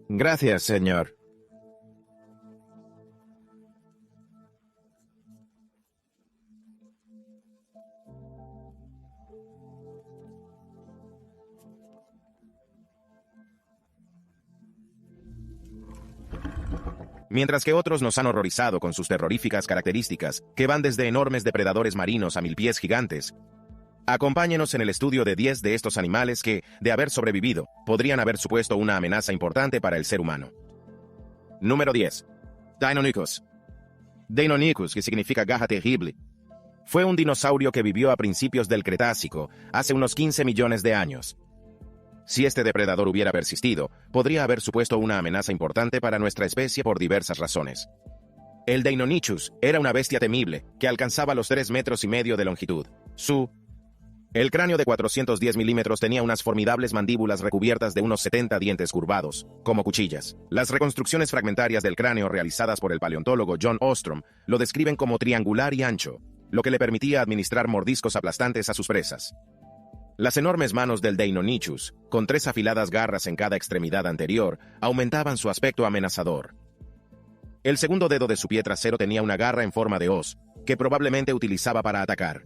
Gracias, señor. Mientras que otros nos han horrorizado con sus terroríficas características, que van desde enormes depredadores marinos a milpies gigantes, acompáñenos en el estudio de 10 de estos animales que, de haber sobrevivido, podrían haber supuesto una amenaza importante para el ser humano. Número 10. Deinonychus. Deinonychus, que significa gaja terrible, fue un dinosaurio que vivió a principios del Cretácico, hace unos 15 millones de años. Si este depredador hubiera persistido, podría haber supuesto una amenaza importante para nuestra especie por diversas razones. El Deinonychus era una bestia temible, que alcanzaba los 3,5 metros de longitud. El cráneo de 410 milímetros tenía unas formidables mandíbulas recubiertas de unos 70 dientes curvados, como cuchillas. Las reconstrucciones fragmentarias del cráneo realizadas por el paleontólogo John Ostrom lo describen como triangular y ancho, lo que le permitía administrar mordiscos aplastantes a sus presas. Las enormes manos del Deinonychus, con 3 afiladas garras en cada extremidad anterior, aumentaban su aspecto amenazador. El segundo dedo de su pie trasero tenía una garra en forma de hoz, que probablemente utilizaba para atacar.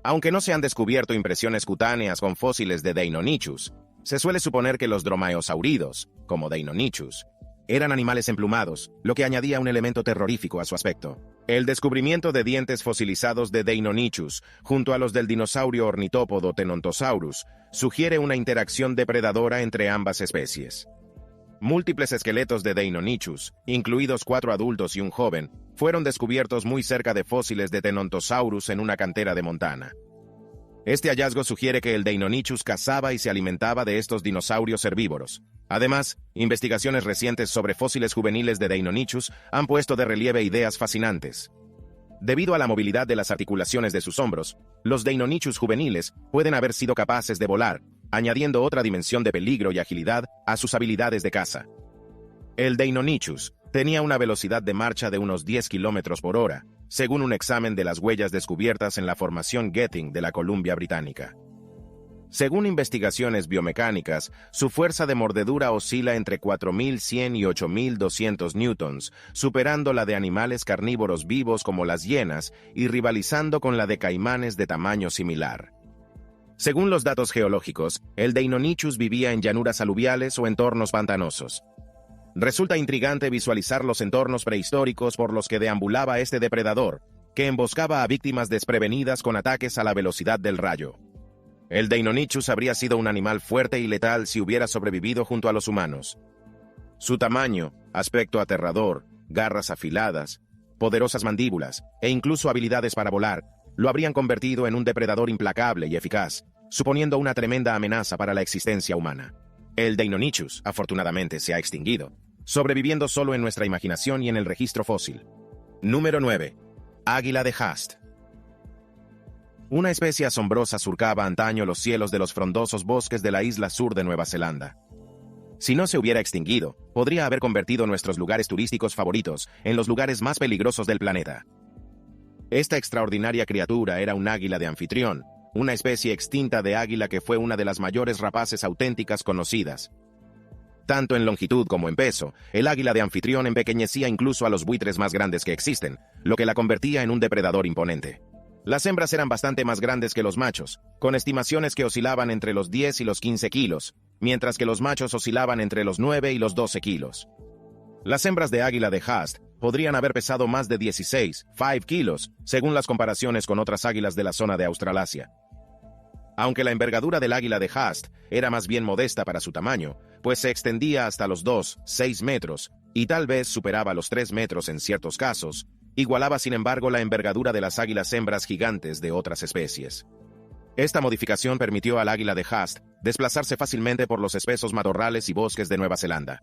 Aunque no se han descubierto impresiones cutáneas con fósiles de Deinonychus, se suele suponer que los dromaeosauridos, como Deinonychus, eran animales emplumados, lo que añadía un elemento terrorífico a su aspecto. El descubrimiento de dientes fosilizados de Deinonychus, junto a los del dinosaurio ornitópodo Tenontosaurus, sugiere una interacción depredadora entre ambas especies. Múltiples esqueletos de Deinonychus, incluidos 4 adultos y un joven, fueron descubiertos muy cerca de fósiles de Tenontosaurus en una cantera de Montana. Este hallazgo sugiere que el Deinonychus cazaba y se alimentaba de estos dinosaurios herbívoros. Además, investigaciones recientes sobre fósiles juveniles de Deinonychus han puesto de relieve ideas fascinantes. Debido a la movilidad de las articulaciones de sus hombros, los Deinonychus juveniles pueden haber sido capaces de volar, añadiendo otra dimensión de peligro y agilidad a sus habilidades de caza. El Deinonychus tenía una velocidad de marcha de unos 10 km por hora, según un examen de las huellas descubiertas en la formación Getting de la Columbia Británica. Según investigaciones biomecánicas, su fuerza de mordedura oscila entre 4.100 y 8.200 newtons, superando la de animales carnívoros vivos como las hienas y rivalizando con la de caimanes de tamaño similar. Según los datos geológicos, el Deinonychus vivía en llanuras aluviales o entornos pantanosos. Resulta intrigante visualizar los entornos prehistóricos por los que deambulaba este depredador, que emboscaba a víctimas desprevenidas con ataques a la velocidad del rayo. El Deinonychus habría sido un animal fuerte y letal si hubiera sobrevivido junto a los humanos. Su tamaño, aspecto aterrador, garras afiladas, poderosas mandíbulas e incluso habilidades para volar, lo habrían convertido en un depredador implacable y eficaz, suponiendo una tremenda amenaza para la existencia humana. El Deinonychus, afortunadamente, se ha extinguido, sobreviviendo solo en nuestra imaginación y en el registro fósil. Número 9. Águila de Haast. Una especie asombrosa surcaba antaño los cielos de los frondosos bosques de la isla sur de Nueva Zelanda. Si no se hubiera extinguido, podría haber convertido nuestros lugares turísticos favoritos en los lugares más peligrosos del planeta. Esta extraordinaria criatura era un águila de anfitrión, una especie extinta de águila que fue una de las mayores rapaces auténticas conocidas. Tanto en longitud como en peso, el águila de anfitrión empequeñecía incluso a los buitres más grandes que existen, lo que la convertía en un depredador imponente. Las hembras eran bastante más grandes que los machos, con estimaciones que oscilaban entre los 10 y los 15 kilos, mientras que los machos oscilaban entre los 9 y los 12 kilos. Las hembras de águila de Haast podrían haber pesado más de 16, 5 kilos, según las comparaciones con otras águilas de la zona de Australasia. Aunque la envergadura del águila de Haast era más bien modesta para su tamaño, pues se extendía hasta los 2, 6 metros, y tal vez superaba los 3 metros en ciertos casos, igualaba sin embargo la envergadura de las águilas hembras gigantes de otras especies. Esta modificación permitió al águila de Haast desplazarse fácilmente por los espesos matorrales y bosques de Nueva Zelanda.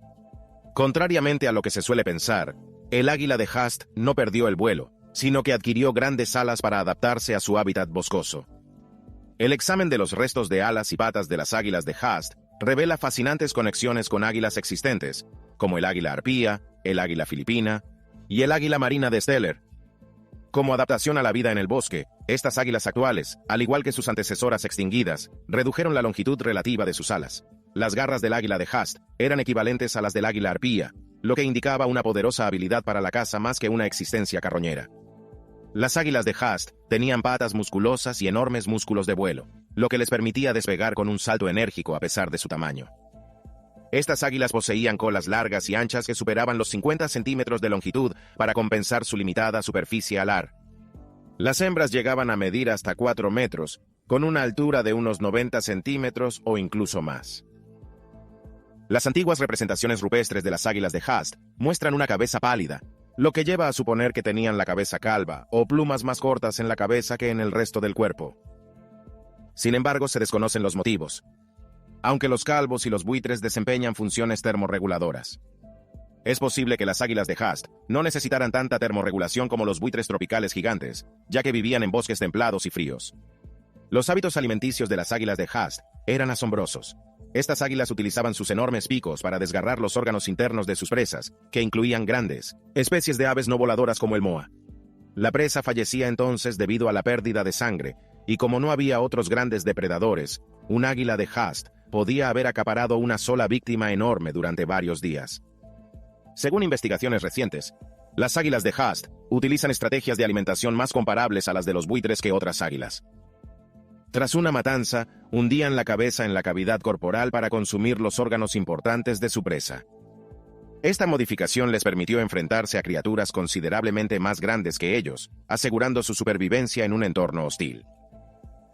Contrariamente a lo que se suele pensar, el águila de Haast no perdió el vuelo, sino que adquirió grandes alas para adaptarse a su hábitat boscoso. El examen de los restos de alas y patas de las águilas de Haast revela fascinantes conexiones con águilas existentes, como el águila arpía, el águila filipina y el águila marina de Steller. Como adaptación a la vida en el bosque, estas águilas actuales, al igual que sus antecesoras extinguidas, redujeron la longitud relativa de sus alas. Las garras del águila de Haast eran equivalentes a las del águila arpía, lo que indicaba una poderosa habilidad para la caza más que una existencia carroñera. Las águilas de Haast tenían patas musculosas y enormes músculos de vuelo, lo que les permitía despegar con un salto enérgico a pesar de su tamaño. Estas águilas poseían colas largas y anchas que superaban los 50 centímetros de longitud para compensar su limitada superficie alar. Las hembras llegaban a medir hasta 4 metros, con una altura de unos 90 centímetros o incluso más. Las antiguas representaciones rupestres de las águilas de Haast muestran una cabeza pálida, lo que lleva a suponer que tenían la cabeza calva o plumas más cortas en la cabeza que en el resto del cuerpo. Sin embargo, se desconocen los motivos, aunque los calvos y los buitres desempeñan funciones termorreguladoras. Es posible que las águilas de Haast no necesitaran tanta termorregulación como los buitres tropicales gigantes, ya que vivían en bosques templados y fríos. Los hábitos alimenticios de las águilas de Haast eran asombrosos. Estas águilas utilizaban sus enormes picos para desgarrar los órganos internos de sus presas, que incluían grandes especies de aves no voladoras como el moa. La presa fallecía entonces debido a la pérdida de sangre, y como no había otros grandes depredadores, un águila de Haast podía haber acaparado una sola víctima enorme durante varios días. Según investigaciones recientes, las águilas de Haast utilizan estrategias de alimentación más comparables a las de los buitres que otras águilas. Tras una matanza, hundían la cabeza en la cavidad corporal para consumir los órganos importantes de su presa. Esta modificación les permitió enfrentarse a criaturas considerablemente más grandes que ellos, asegurando su supervivencia en un entorno hostil.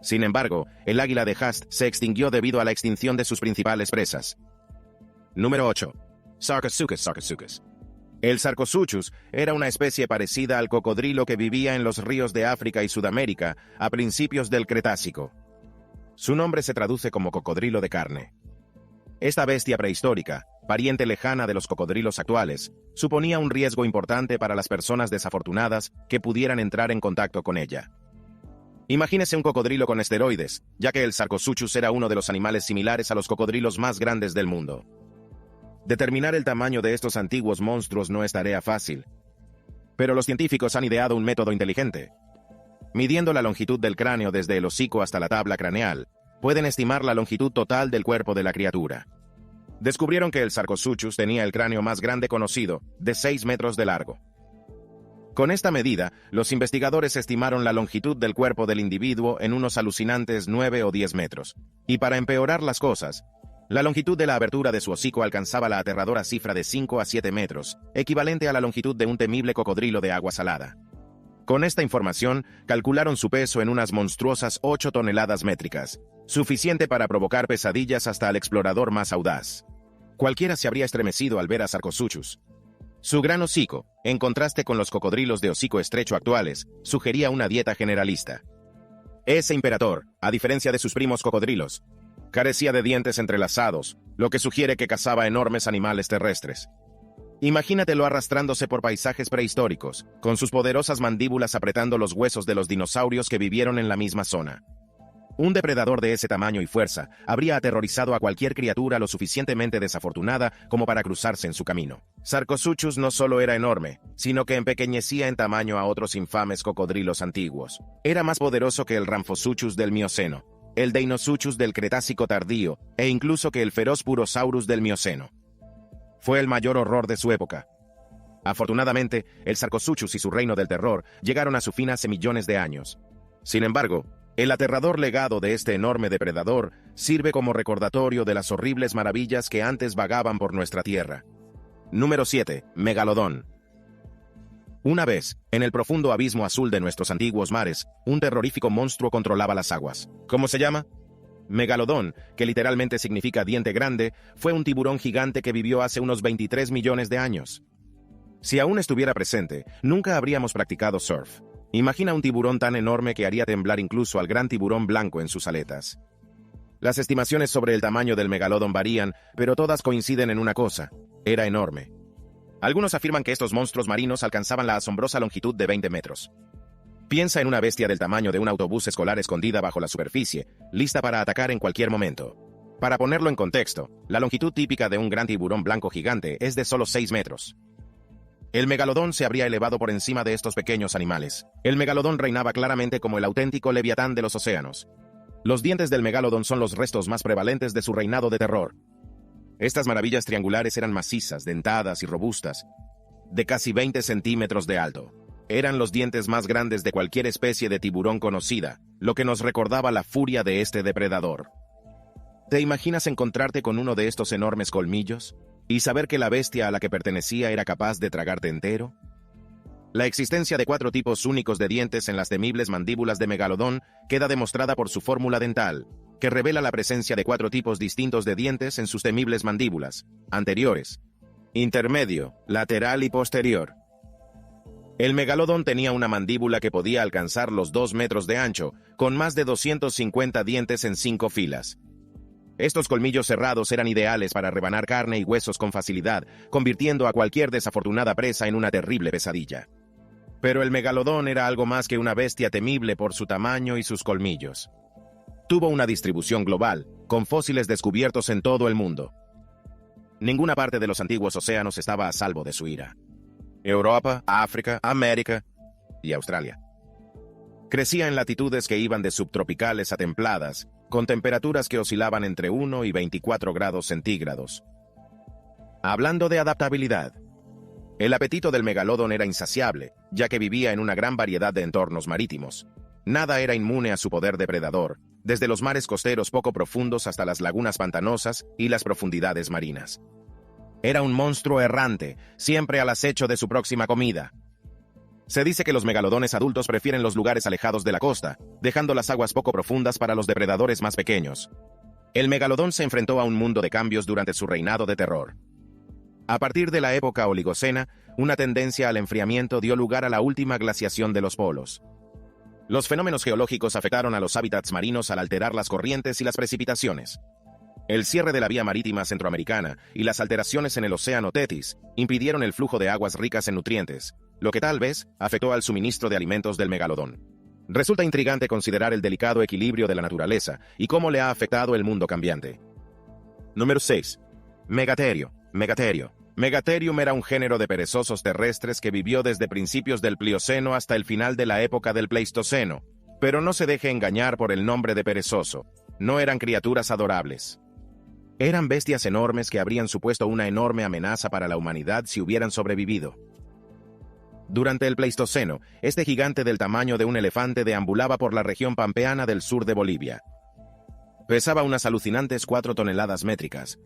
Sin embargo, el águila de Haast se extinguió debido a la extinción de sus principales presas. Número 8. Sarcosuchus. El Sarcosuchus era una especie parecida al cocodrilo que vivía en los ríos de África y Sudamérica a principios del Cretácico. Su nombre se traduce como cocodrilo de carne. Esta bestia prehistórica, pariente lejana de los cocodrilos actuales, suponía un riesgo importante para las personas desafortunadas que pudieran entrar en contacto con ella. Imagínese un cocodrilo con esteroides, ya que el Sarcosuchus era uno de los animales similares a los cocodrilos más grandes del mundo. Determinar el tamaño de estos antiguos monstruos no es tarea fácil. Pero los científicos han ideado un método inteligente. Midiendo la longitud del cráneo desde el hocico hasta la tabla craneal, pueden estimar la longitud total del cuerpo de la criatura. Descubrieron que el Sarcosuchus tenía el cráneo más grande conocido, de 6 metros de largo. Con esta medida, los investigadores estimaron la longitud del cuerpo del individuo en unos alucinantes 9 o 10 metros. Y para empeorar las cosas, la longitud de la abertura de su hocico alcanzaba la aterradora cifra de 5 a 7 metros, equivalente a la longitud de un temible cocodrilo de agua salada. Con esta información, calcularon su peso en unas monstruosas 8 toneladas métricas, suficiente para provocar pesadillas hasta al explorador más audaz. Cualquiera se habría estremecido al ver a Sarcosuchus. Su gran hocico, en contraste con los cocodrilos de hocico estrecho actuales, sugería una dieta generalista. Ese imperator, a diferencia de sus primos cocodrilos, carecía de dientes entrelazados, lo que sugiere que cazaba enormes animales terrestres. Imagínatelo arrastrándose por paisajes prehistóricos, con sus poderosas mandíbulas apretando los huesos de los dinosaurios que vivieron en la misma zona. Un depredador de ese tamaño y fuerza habría aterrorizado a cualquier criatura lo suficientemente desafortunada como para cruzarse en su camino. Sarcosuchus no solo era enorme, sino que empequeñecía en tamaño a otros infames cocodrilos antiguos. Era más poderoso que el Ramphosuchus del Mioceno, el Deinosuchus del Cretácico tardío e incluso que el feroz Purosaurus del Mioceno. Fue el mayor horror de su época. Afortunadamente, el Sarcosuchus y su reino del terror llegaron a su fin hace millones de años. Sin embargo, el aterrador legado de este enorme depredador sirve como recordatorio de las horribles maravillas que antes vagaban por nuestra tierra. Número 7. Megalodón. Una vez, en el profundo abismo azul de nuestros antiguos mares, un terrorífico monstruo controlaba las aguas. ¿Cómo se llama? Megalodón, que literalmente significa diente grande, fue un tiburón gigante que vivió hace unos 23 millones de años. Si aún estuviera presente, nunca habríamos practicado surf. Imagina un tiburón tan enorme que haría temblar incluso al gran tiburón blanco en sus aletas. Las estimaciones sobre el tamaño del megalodón varían, pero todas coinciden en una cosa: era enorme. Algunos afirman que estos monstruos marinos alcanzaban la asombrosa longitud de 20 metros. Piensa en una bestia del tamaño de un autobús escolar escondida bajo la superficie, lista para atacar en cualquier momento. Para ponerlo en contexto, la longitud típica de un gran tiburón blanco gigante es de solo 6 metros. El megalodón se habría elevado por encima de estos pequeños animales. El megalodón reinaba claramente como el auténtico leviatán de los océanos. Los dientes del megalodón son los restos más prevalentes de su reinado de terror. Estas maravillas triangulares eran macizas, dentadas y robustas, de casi 20 centímetros de alto. Eran los dientes más grandes de cualquier especie de tiburón conocida, lo que nos recordaba la furia de este depredador. ¿Te imaginas encontrarte con uno de estos enormes colmillos y saber que la bestia a la que pertenecía era capaz de tragarte entero? La existencia de 4 tipos únicos de dientes en las temibles mandíbulas de megalodón queda demostrada por su fórmula dental, que revela la presencia de 4 tipos distintos de dientes en sus temibles mandíbulas: anteriores, intermedio, lateral y posterior. El megalodón tenía una mandíbula que podía alcanzar los 2 metros de ancho, con más de 250 dientes en 5 filas. Estos colmillos cerrados eran ideales para rebanar carne y huesos con facilidad, convirtiendo a cualquier desafortunada presa en una terrible pesadilla. Pero el megalodón era algo más que una bestia temible por su tamaño y sus colmillos. Tuvo una distribución global, con fósiles descubiertos en todo el mundo. Ninguna parte de los antiguos océanos estaba a salvo de su ira. Europa, África, América y Australia. Crecía en latitudes que iban de subtropicales a templadas, con temperaturas que oscilaban entre 1 y 24 grados centígrados. Hablando de adaptabilidad, el apetito del megalodón era insaciable, ya que vivía en una gran variedad de entornos marítimos. Nada era inmune a su poder depredador, desde los mares costeros poco profundos hasta las lagunas pantanosas y las profundidades marinas. Era un monstruo errante, siempre al acecho de su próxima comida. Se dice que los megalodones adultos prefieren los lugares alejados de la costa, dejando las aguas poco profundas para los depredadores más pequeños. El megalodón se enfrentó a un mundo de cambios durante su reinado de terror. A partir de la época oligocena, una tendencia al enfriamiento dio lugar a la última glaciación de los polos. Los fenómenos geológicos afectaron a los hábitats marinos al alterar las corrientes y las precipitaciones. El cierre de la vía marítima centroamericana y las alteraciones en el océano Tetis impidieron el flujo de aguas ricas en nutrientes, lo que tal vez afectó al suministro de alimentos del megalodón. Resulta intrigante considerar el delicado equilibrio de la naturaleza y cómo le ha afectado el mundo cambiante. Número 6. Megaterio. Megatherium era un género de perezosos terrestres que vivió desde principios del Plioceno hasta el final de la época del Pleistoceno. Pero no se deje engañar por el nombre de perezoso. No eran criaturas adorables. Eran bestias enormes que habrían supuesto una enorme amenaza para la humanidad si hubieran sobrevivido. Durante el Pleistoceno, este gigante del tamaño de un elefante deambulaba por la región pampeana del sur de Bolivia. Pesaba unas alucinantes 4 toneladas métricas.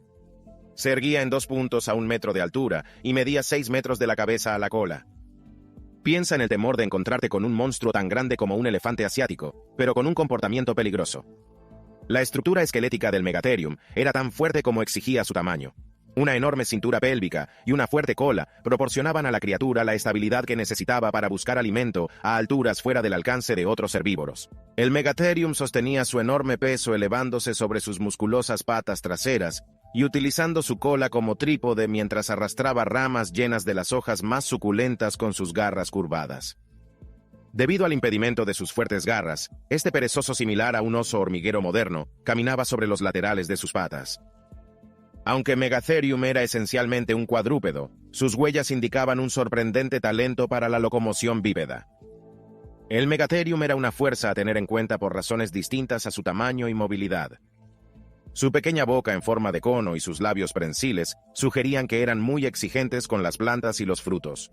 Se erguía en 2 puntos a 1 metro de altura y medía 6 metros de la cabeza a la cola. Piensa en el temor de encontrarte con un monstruo tan grande como un elefante asiático, pero con un comportamiento peligroso. La estructura esquelética del Megatherium era tan fuerte como exigía su tamaño. Una enorme cintura pélvica y una fuerte cola proporcionaban a la criatura la estabilidad que necesitaba para buscar alimento a alturas fuera del alcance de otros herbívoros. El Megatherium sostenía su enorme peso elevándose sobre sus musculosas patas traseras y utilizando su cola como trípode mientras arrastraba ramas llenas de las hojas más suculentas con sus garras curvadas. Debido al impedimento de sus fuertes garras, este perezoso, similar a un oso hormiguero moderno, caminaba sobre los laterales de sus patas. Aunque Megatherium era esencialmente un cuadrúpedo, sus huellas indicaban un sorprendente talento para la locomoción bípeda. El Megatherium era una fuerza a tener en cuenta por razones distintas a su tamaño y movilidad. Su pequeña boca en forma de cono y sus labios prensiles sugerían que eran muy exigentes con las plantas y los frutos.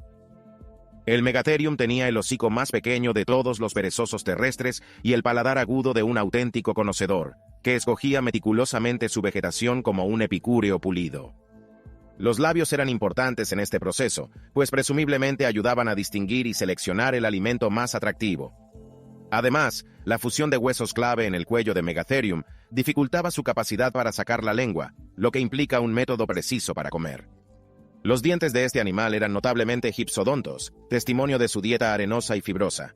El Megatherium tenía el hocico más pequeño de todos los perezosos terrestres y el paladar agudo de un auténtico conocedor, que escogía meticulosamente su vegetación como un epicúreo pulido. Los labios eran importantes en este proceso, pues presumiblemente ayudaban a distinguir y seleccionar el alimento más atractivo. Además, la fusión de huesos clave en el cuello de Megatherium dificultaba su capacidad para sacar la lengua, lo que implica un método preciso para comer. Los dientes de este animal eran notablemente gipsodontos, testimonio de su dieta arenosa y fibrosa.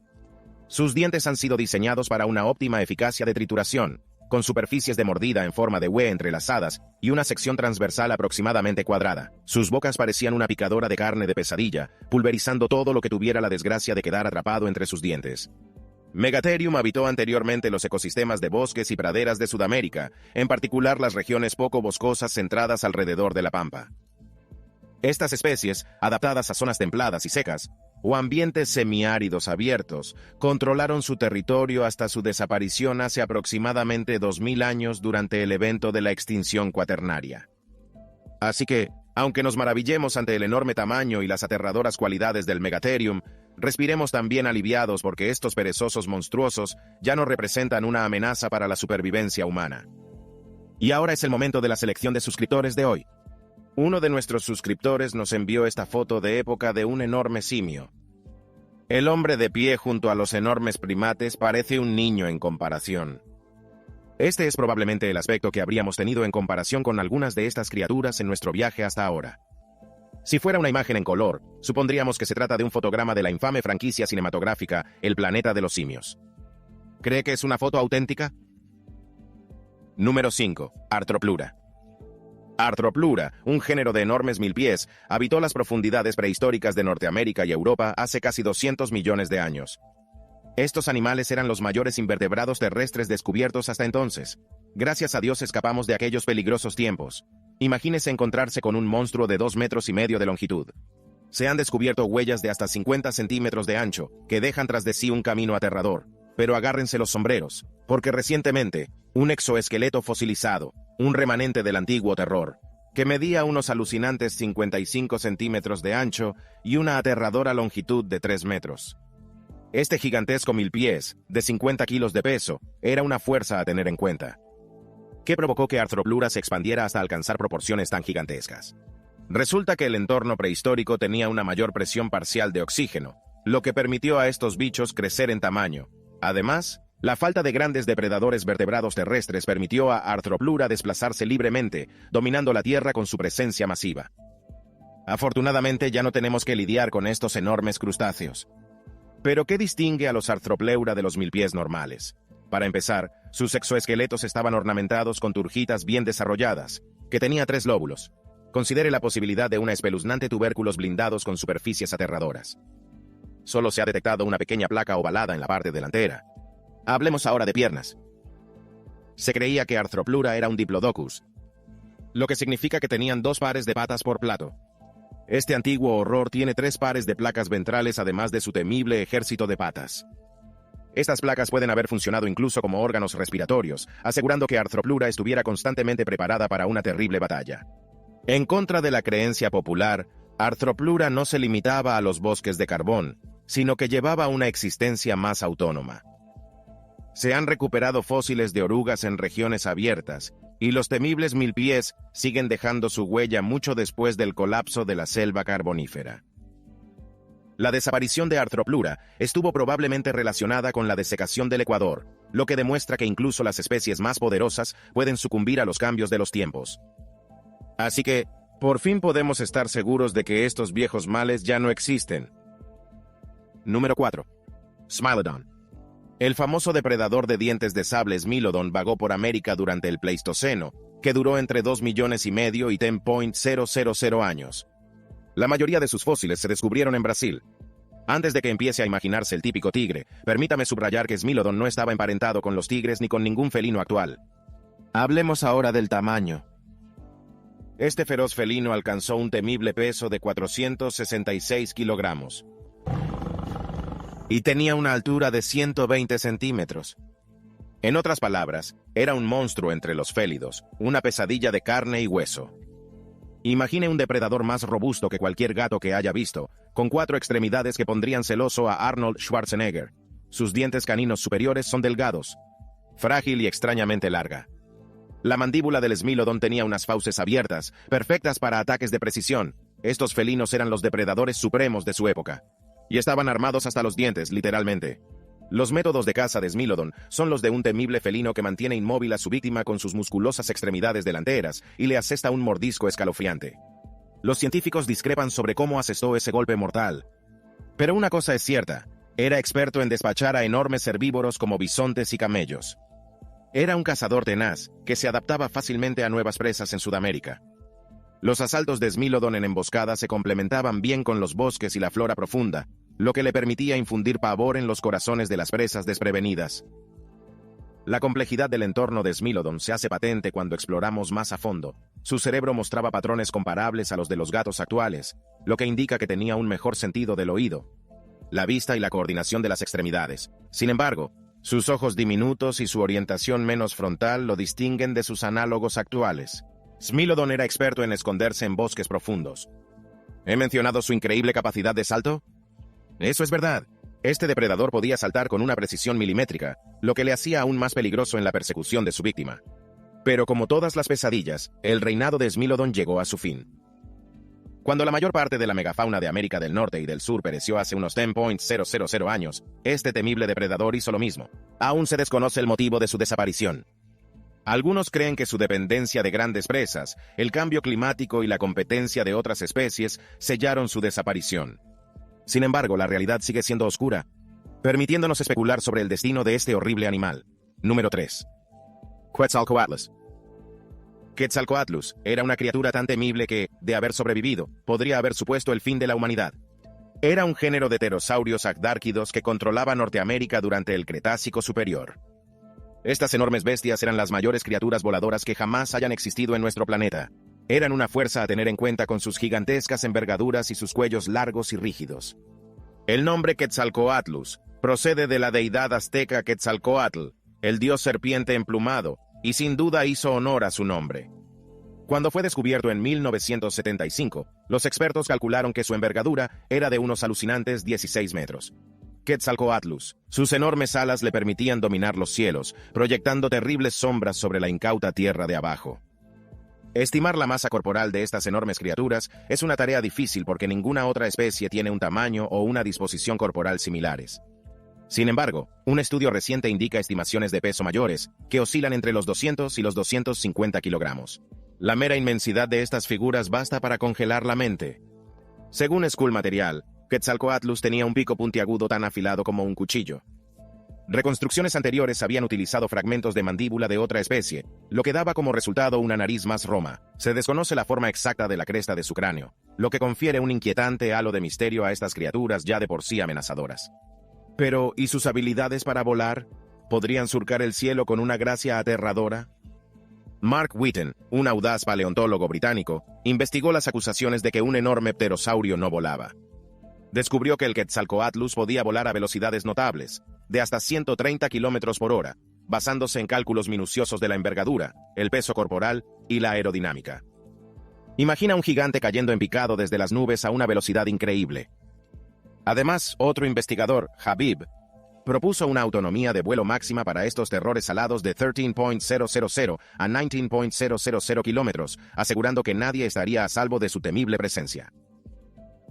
Sus dientes han sido diseñados para una óptima eficacia de trituración, con superficies de mordida en forma de hue entrelazadas y una sección transversal aproximadamente cuadrada. Sus bocas parecían una picadora de carne de pesadilla, pulverizando todo lo que tuviera la desgracia de quedar atrapado entre sus dientes. Megatherium habitó anteriormente los ecosistemas de bosques y praderas de Sudamérica, en particular las regiones poco boscosas centradas alrededor de la pampa. Estas especies, adaptadas a zonas templadas y secas, o ambientes semiáridos abiertos, controlaron su territorio hasta su desaparición hace aproximadamente 2000 años durante el evento de la extinción cuaternaria. Así que, aunque nos maravillemos ante el enorme tamaño y las aterradoras cualidades del Megatherium, respiremos también aliviados porque estos perezosos monstruosos ya no representan una amenaza para la supervivencia humana. Y ahora es el momento de la selección de suscriptores de hoy. Uno de nuestros suscriptores nos envió esta foto de época de un enorme simio. El hombre de pie junto a los enormes primates parece un niño en comparación. Este es probablemente el aspecto que habríamos tenido en comparación con algunas de estas criaturas en nuestro viaje hasta ahora. Si fuera una imagen en color, supondríamos que se trata de un fotograma de la infame franquicia cinematográfica El planeta de los simios. ¿Cree que es una foto auténtica? Número 5. Arthropleura. Arthropleura, un género de enormes milpiés, habitó las profundidades prehistóricas de Norteamérica y Europa hace casi 200 millones de años. Estos animales eran los mayores invertebrados terrestres descubiertos hasta entonces. Gracias a Dios escapamos de aquellos peligrosos tiempos. Imagínese encontrarse con un monstruo de 2,5 metros de longitud. Se han descubierto huellas de hasta 50 centímetros de ancho, que dejan tras de sí un camino aterrador. Pero agárrense los sombreros, porque recientemente, un exoesqueleto fosilizado, un remanente del antiguo terror, que medía unos alucinantes 55 centímetros de ancho y una aterradora longitud de 3 metros. Este gigantesco milpiés, de 50 kilos de peso, era una fuerza a tener en cuenta. ¿Qué provocó que Arthropleura se expandiera hasta alcanzar proporciones tan gigantescas? Resulta que el entorno prehistórico tenía una mayor presión parcial de oxígeno, lo que permitió a estos bichos crecer en tamaño. Además, la falta de grandes depredadores vertebrados terrestres permitió a Arthropleura desplazarse libremente, dominando la Tierra con su presencia masiva. Afortunadamente ya no tenemos que lidiar con estos enormes crustáceos. Pero ¿qué distingue a los Arthropleura de los milpiés normales? Para empezar, sus exoesqueletos estaban ornamentados con turgitas bien desarrolladas, que tenía 3 lóbulos. Considere la posibilidad de una espeluznante tubérculos blindados con superficies aterradoras. Solo se ha detectado una pequeña placa ovalada en la parte delantera. Hablemos ahora de piernas. Se creía que Arthropleura era un Diplodocus, lo que significa que tenían 2 pares de patas por plato. Este antiguo horror tiene 3 pares de placas ventrales además de su temible ejército de patas. Estas placas pueden haber funcionado incluso como órganos respiratorios, asegurando que Arthropleura estuviera constantemente preparada para una terrible batalla. En contra de la creencia popular, Arthropleura no se limitaba a los bosques de carbón, sino que llevaba una existencia más autónoma. Se han recuperado fósiles de orugas en regiones abiertas, y los temibles milpiés siguen dejando su huella mucho después del colapso de la selva carbonífera. La desaparición de Arthropleura estuvo probablemente relacionada con la desecación del Ecuador, lo que demuestra que incluso las especies más poderosas pueden sucumbir a los cambios de los tiempos. Así que, por fin podemos estar seguros de que estos viejos males ya no existen. Número 4. Smilodon. El famoso depredador de dientes de sable Smilodon vagó por América durante el Pleistoceno, que duró entre 2,5 millones y 10.000 años. La mayoría de sus fósiles se descubrieron en Brasil. Antes de que empiece a imaginarse el típico tigre, permítame subrayar que Smilodon no estaba emparentado con los tigres ni con ningún felino actual. Hablemos ahora del tamaño. Este feroz felino alcanzó un temible peso de 466 kilogramos. Y tenía una altura de 120 centímetros. En otras palabras, era un monstruo entre los félidos, una pesadilla de carne y hueso. Imagine un depredador más robusto que cualquier gato que haya visto, con 4 extremidades que pondrían celoso a Arnold Schwarzenegger. Sus dientes caninos superiores son delgados, frágil y extrañamente larga. La mandíbula del Smilodon tenía unas fauces abiertas, perfectas para ataques de precisión. Estos felinos eran los depredadores supremos de su época. Y estaban armados hasta los dientes, literalmente. Los métodos de caza de Smilodon son los de un temible felino que mantiene inmóvil a su víctima con sus musculosas extremidades delanteras y le asesta un mordisco escalofriante. Los científicos discrepan sobre cómo asestó ese golpe mortal. Pero una cosa es cierta, era experto en despachar a enormes herbívoros como bisontes y camellos. Era un cazador tenaz, que se adaptaba fácilmente a nuevas presas en Sudamérica. Los asaltos de Smilodon en emboscada se complementaban bien con los bosques y la flora profunda, lo que le permitía infundir pavor en los corazones de las presas desprevenidas. La complejidad del entorno de Smilodon se hace patente cuando exploramos más a fondo. Su cerebro mostraba patrones comparables a los de los gatos actuales, lo que indica que tenía un mejor sentido del oído. la vista y la coordinación de las extremidades. Sin embargo, sus ojos diminutos y su orientación menos frontal lo distinguen de sus análogos actuales. Smilodon era experto en esconderse en bosques profundos. ¿He mencionado su increíble capacidad de salto? Eso es verdad. Este depredador podía saltar con una precisión milimétrica, lo que le hacía aún más peligroso en la persecución de su víctima. Pero como todas las pesadillas, el reinado de Smilodon llegó a su fin. Cuando la mayor parte de la megafauna de América del Norte y del Sur pereció hace unos 10.000 años, este temible depredador hizo lo mismo. Aún se desconoce el motivo de su desaparición. Algunos creen que su dependencia de grandes presas, el cambio climático y la competencia de otras especies sellaron su desaparición. Sin embargo, la realidad sigue siendo oscura, permitiéndonos especular sobre el destino de este horrible animal. Número 3. Quetzalcoatlus. Quetzalcoatlus era una criatura tan temible que, de haber sobrevivido, podría haber supuesto el fin de la humanidad. Era un género de pterosaurios agdárquidos que controlaba Norteamérica durante el Cretácico Superior. Estas enormes bestias eran las mayores criaturas voladoras que jamás hayan existido en nuestro planeta. Eran una fuerza a tener en cuenta con sus gigantescas envergaduras y sus cuellos largos y rígidos. El nombre Quetzalcoatlus procede de la deidad azteca Quetzalcoatl, el dios serpiente emplumado, y sin duda hizo honor a su nombre. Cuando fue descubierto en 1975, los expertos calcularon que su envergadura era de unos alucinantes 16 metros. Quetzalcoatlus, sus enormes alas le permitían dominar los cielos, proyectando terribles sombras sobre la incauta tierra de abajo. Estimar la masa corporal de estas enormes criaturas es una tarea difícil porque ninguna otra especie tiene un tamaño o una disposición corporal similares. Sin embargo, un estudio reciente indica estimaciones de peso mayores, que oscilan entre los 200 y los 250 kilogramos. La mera inmensidad de estas figuras basta para congelar la mente. Según Skull Material, Quetzalcoatlus tenía un pico puntiagudo tan afilado como un cuchillo. Reconstrucciones anteriores habían utilizado fragmentos de mandíbula de otra especie, lo que daba como resultado una nariz más roma. Se desconoce la forma exacta de la cresta de su cráneo, lo que confiere un inquietante halo de misterio a estas criaturas ya de por sí amenazadoras. Pero, ¿y sus habilidades para volar? ¿Podrían surcar el cielo con una gracia aterradora? Mark Whitten, un audaz paleontólogo británico, investigó las acusaciones de que un enorme pterosaurio no volaba. Descubrió que el Quetzalcoatlus podía volar a velocidades notables, de hasta 130 kilómetros por hora, basándose en cálculos minuciosos de la envergadura, el peso corporal y la aerodinámica. Imagina un gigante cayendo en picado desde las nubes a una velocidad increíble. Además, otro investigador, Habib, propuso una autonomía de vuelo máxima para estos terrores alados de 13.000 a 19.000 kilómetros, asegurando que nadie estaría a salvo de su temible presencia.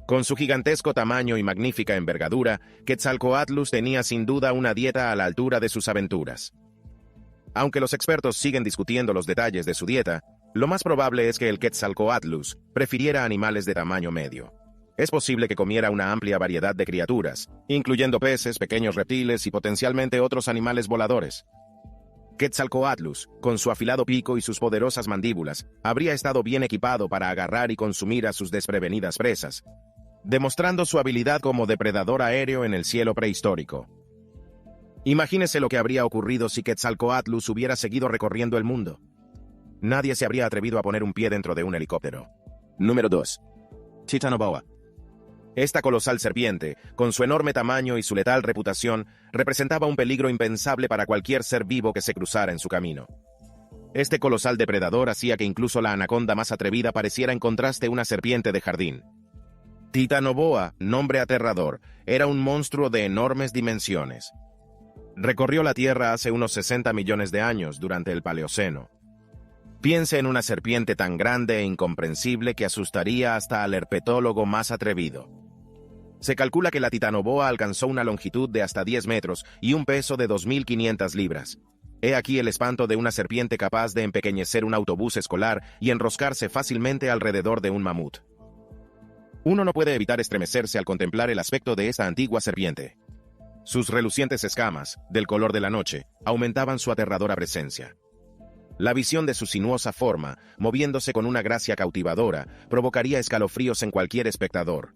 Con su gigantesco tamaño y magnífica envergadura, Quetzalcoatlus tenía sin duda una dieta a la altura de sus aventuras. Aunque los expertos siguen discutiendo los detalles de su dieta, lo más probable es que el Quetzalcoatlus prefiriera animales de tamaño medio. Es posible que comiera una amplia variedad de criaturas, incluyendo peces, pequeños reptiles y potencialmente otros animales voladores. Quetzalcoatlus, con su afilado pico y sus poderosas mandíbulas, habría estado bien equipado para agarrar y consumir a sus desprevenidas presas, demostrando su habilidad como depredador aéreo en el cielo prehistórico. Imagínese lo que habría ocurrido si Quetzalcoatlus hubiera seguido recorriendo el mundo. Nadie se habría atrevido a poner un pie dentro de un helicóptero. Número 2. Titanoboa. Esta colosal serpiente, con su enorme tamaño y su letal reputación, representaba un peligro impensable para cualquier ser vivo que se cruzara en su camino. Este colosal depredador hacía que incluso la anaconda más atrevida pareciera en contraste una serpiente de jardín. Titanoboa, nombre aterrador, era un monstruo de enormes dimensiones. Recorrió la Tierra hace unos 60 millones de años durante el Paleoceno. Piense en una serpiente tan grande e incomprensible que asustaría hasta al herpetólogo más atrevido. Se calcula que la Titanoboa alcanzó una longitud de hasta 10 metros y un peso de 2.500 libras. He aquí el espanto de una serpiente capaz de empequeñecer un autobús escolar y enroscarse fácilmente alrededor de un mamut. Uno no puede evitar estremecerse al contemplar el aspecto de esta antigua serpiente. Sus relucientes escamas, del color de la noche, aumentaban su aterradora presencia. La visión de su sinuosa forma, moviéndose con una gracia cautivadora, provocaría escalofríos en cualquier espectador.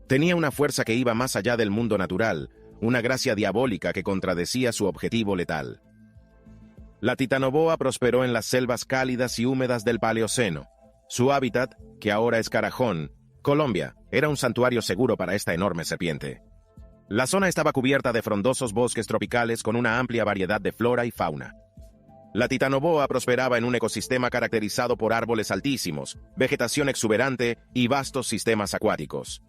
Tenía una fuerza que iba más allá del mundo natural, una gracia diabólica que contradecía su objetivo letal. La Titanoboa prosperó en las selvas cálidas y húmedas del Paleoceno. Su hábitat, que ahora es Carajón, Colombia, era un santuario seguro para esta enorme serpiente. La zona estaba cubierta de frondosos bosques tropicales con una amplia variedad de flora y fauna. La titanoboa prosperaba en un ecosistema caracterizado por árboles altísimos, vegetación exuberante y vastos sistemas acuáticos.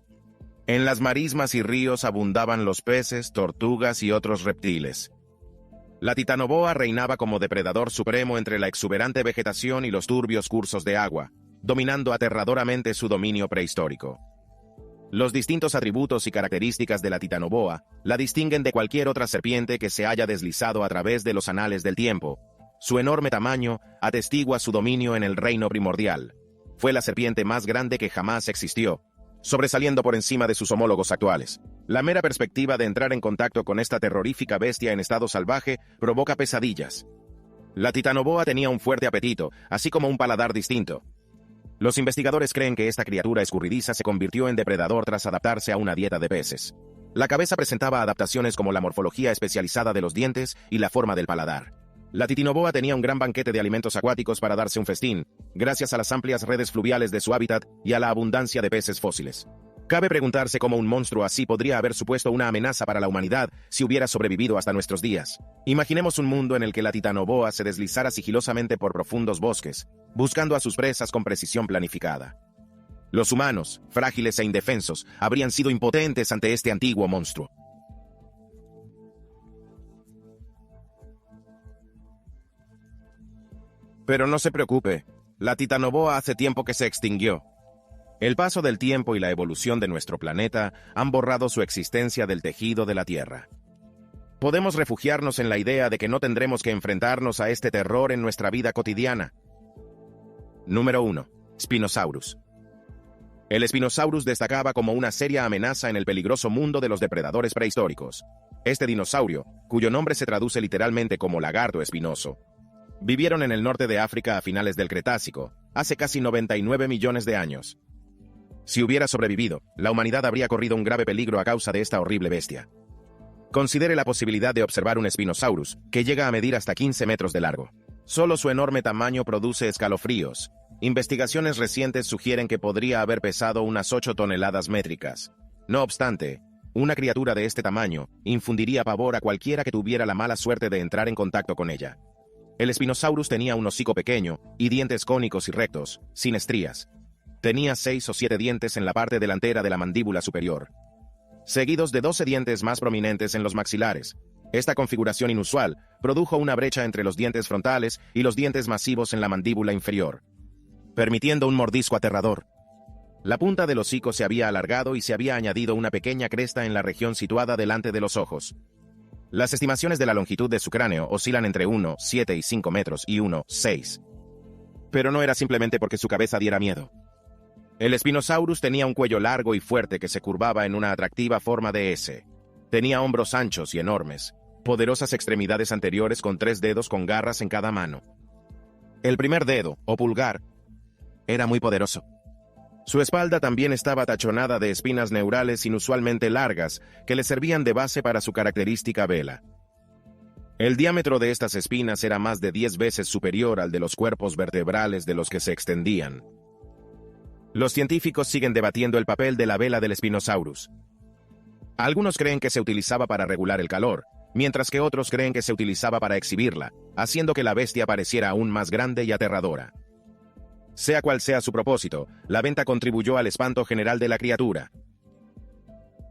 En las marismas y ríos abundaban los peces, tortugas y otros reptiles. La titanoboa reinaba como depredador supremo entre la exuberante vegetación y los turbios cursos de agua, dominando aterradoramente su dominio prehistórico. Los distintos atributos y características de la titanoboa la distinguen de cualquier otra serpiente que se haya deslizado a través de los anales del tiempo. Su enorme tamaño atestigua su dominio en el reino primordial. Fue la serpiente más grande que jamás existió, sobresaliendo por encima de sus homólogos actuales. La mera perspectiva de entrar en contacto con esta terrorífica bestia en estado salvaje provoca pesadillas. La titanoboa tenía un fuerte apetito, así como un paladar distinto. Los investigadores creen que esta criatura escurridiza se convirtió en depredador tras adaptarse a una dieta de peces. La cabeza presentaba adaptaciones como la morfología especializada de los dientes y la forma del paladar. La titanoboa tenía un gran banquete de alimentos acuáticos para darse un festín, gracias a las amplias redes fluviales de su hábitat y a la abundancia de peces fósiles. Cabe preguntarse cómo un monstruo así podría haber supuesto una amenaza para la humanidad si hubiera sobrevivido hasta nuestros días. Imaginemos un mundo en el que la titanoboa se deslizara sigilosamente por profundos bosques, buscando a sus presas con precisión planificada. Los humanos, frágiles e indefensos, habrían sido impotentes ante este antiguo monstruo. Pero no se preocupe, la titanoboa hace tiempo que se extinguió. El paso del tiempo y la evolución de nuestro planeta han borrado su existencia del tejido de la Tierra. Podemos refugiarnos en la idea de que no tendremos que enfrentarnos a este terror en nuestra vida cotidiana. Número 1. Spinosaurus. El Spinosaurus destacaba como una seria amenaza en el peligroso mundo de los depredadores prehistóricos. Este dinosaurio, cuyo nombre se traduce literalmente como lagarto espinoso, vivieron en el norte de África a finales del Cretácico, hace casi 99 millones de años. Si hubiera sobrevivido, la humanidad habría corrido un grave peligro a causa de esta horrible bestia. Considere la posibilidad de observar un Spinosaurus, que llega a medir hasta 15 metros de largo. Solo su enorme tamaño produce escalofríos. Investigaciones recientes sugieren que podría haber pesado unas 8 toneladas métricas. No obstante, una criatura de este tamaño infundiría pavor a cualquiera que tuviera la mala suerte de entrar en contacto con ella. El Spinosaurus tenía un hocico pequeño y dientes cónicos y rectos, sin estrías. Tenía 6 o 7 dientes en la parte delantera de la mandíbula superior, seguidos de 12 dientes más prominentes en los maxilares. Esta configuración inusual produjo una brecha entre los dientes frontales y los dientes masivos en la mandíbula inferior, permitiendo un mordisco aterrador. La punta del hocico se había alargado y se había añadido una pequeña cresta en la región situada delante de los ojos. Las estimaciones de la longitud de su cráneo oscilan entre 1,7 y 5 metros y 1,6. Pero no era simplemente porque su cabeza diera miedo. El Spinosaurus tenía un cuello largo y fuerte que se curvaba en una atractiva forma de S. Tenía hombros anchos y enormes, poderosas extremidades anteriores con 3 dedos con garras en cada mano. El primer dedo, o pulgar, era muy poderoso. Su espalda también estaba tachonada de espinas neurales inusualmente largas que le servían de base para su característica vela. El diámetro de estas espinas era más de 10 veces superior al de los cuerpos vertebrales de los que se extendían. Los científicos siguen debatiendo el papel de la vela del Spinosaurus. Algunos creen que se utilizaba para regular el calor, mientras que otros creen que se utilizaba para exhibirla, haciendo que la bestia pareciera aún más grande y aterradora. Sea cual sea su propósito, la venta contribuyó al espanto general de la criatura.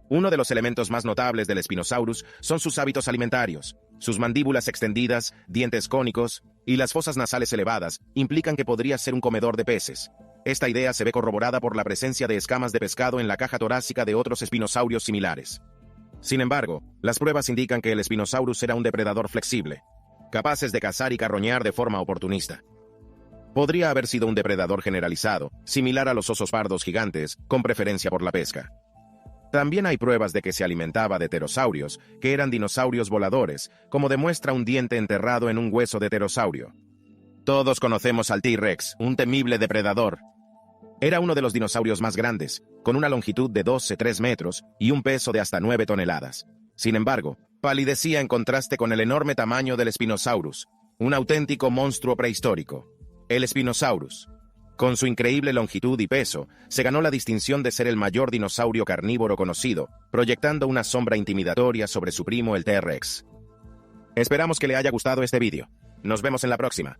Uno de los elementos más notables del Spinosaurus son sus hábitos alimentarios. Sus mandíbulas extendidas, dientes cónicos y las fosas nasales elevadas implican que podría ser un comedor de peces. Esta idea se ve corroborada por la presencia de escamas de pescado en la caja torácica de otros espinosaurios similares. Sin embargo, las pruebas indican que el Spinosaurus era un depredador flexible, capaces de cazar y carroñar de forma oportunista. Podría haber sido un depredador generalizado, similar a los osos pardos gigantes, con preferencia por la pesca. También hay pruebas de que se alimentaba de pterosaurios, que eran dinosaurios voladores, como demuestra un diente enterrado en un hueso de pterosaurio. Todos conocemos al T-Rex, un temible depredador. Era uno de los dinosaurios más grandes, con una longitud de 12-3 metros y un peso de hasta 9 toneladas. Sin embargo, palidecía en contraste con el enorme tamaño del Spinosaurus, un auténtico monstruo prehistórico. El Spinosaurus. Con su increíble longitud y peso, se ganó la distinción de ser el mayor dinosaurio carnívoro conocido, proyectando una sombra intimidatoria sobre su primo el T-Rex. Esperamos que le haya gustado este vídeo. Nos vemos en la próxima.